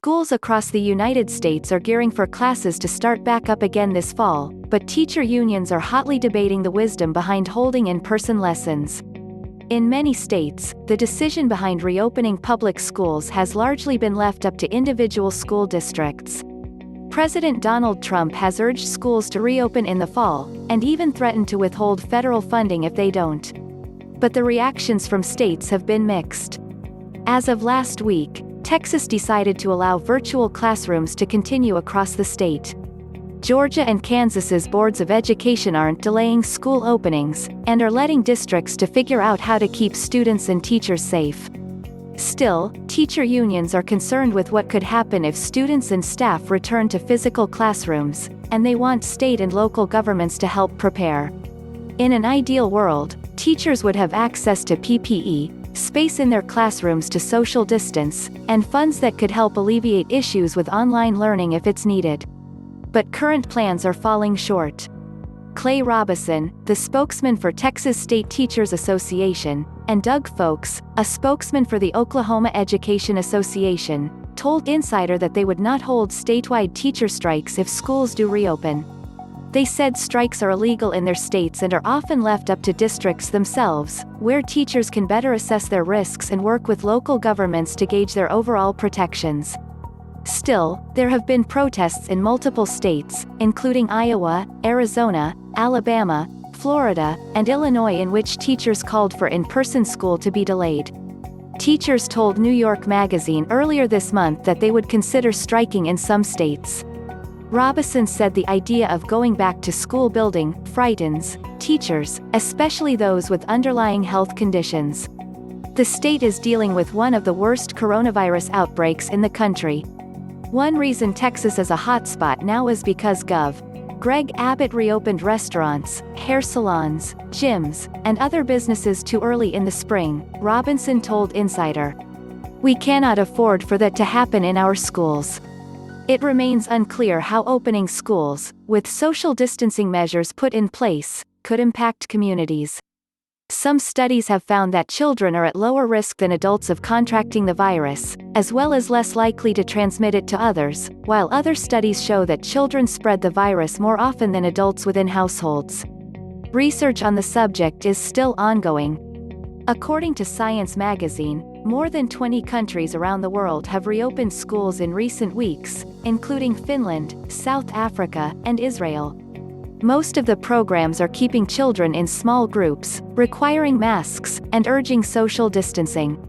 Schools across the United States are gearing for classes to start back up again this fall, but teacher unions are hotly debating the wisdom behind holding in-person lessons. In many states, the decision behind reopening public schools has largely been left up to individual school districts. President Donald Trump has urged schools to reopen in the fall, and even threatened to withhold federal funding if they don't. But the reactions from states have been mixed. As of last week, Texas decided to allow virtual classrooms to continue across the state. Georgia and Kansas's boards of education aren't delaying school openings, and are letting districts to figure out how to keep students and teachers safe. Still, teacher unions are concerned with what could happen if students and staff return to physical classrooms, and they want state and local governments to help prepare. In an ideal world, teachers would have access to PPE, space in their classrooms to social distance, and funds that could help alleviate issues with online learning if it's needed. But current plans are falling short. Clay Robison, the spokesman for Texas State Teachers Association, and Doug Folks, a spokesman for the Oklahoma Education Association, told Insider that they would not hold statewide teacher strikes if schools do reopen. They said strikes are illegal in their states and are often left up to districts themselves, where teachers can better assess their risks and work with local governments to gauge their overall protections. Still, there have been protests in multiple states, including Iowa, Arizona, Alabama, Florida, and Illinois, in which teachers called for in-person school to be delayed. Teachers told New York Magazine earlier this month that they would consider striking in some states. Robison said the idea of going back to school building frightens teachers, especially those with underlying health conditions. The state is dealing with one of the worst coronavirus outbreaks in the country. One reason Texas is a hotspot now is because Gov. Greg Abbott reopened restaurants, hair salons, gyms, and other businesses too early in the spring, Robinson told Insider. "We cannot afford for that to happen in our schools. It remains unclear how opening schools, with social distancing measures put in place, could impact communities. Some studies have found that children are at lower risk than adults of contracting the virus, as well as less likely to transmit it to others, while other studies show that children spread the virus more often than adults within households. Research on the subject is still ongoing." According to Science magazine, more than 20 countries around the world have reopened schools in recent weeks, including Finland, South Africa, and Israel. Most of the programs are keeping children in small groups, requiring masks, and urging social distancing.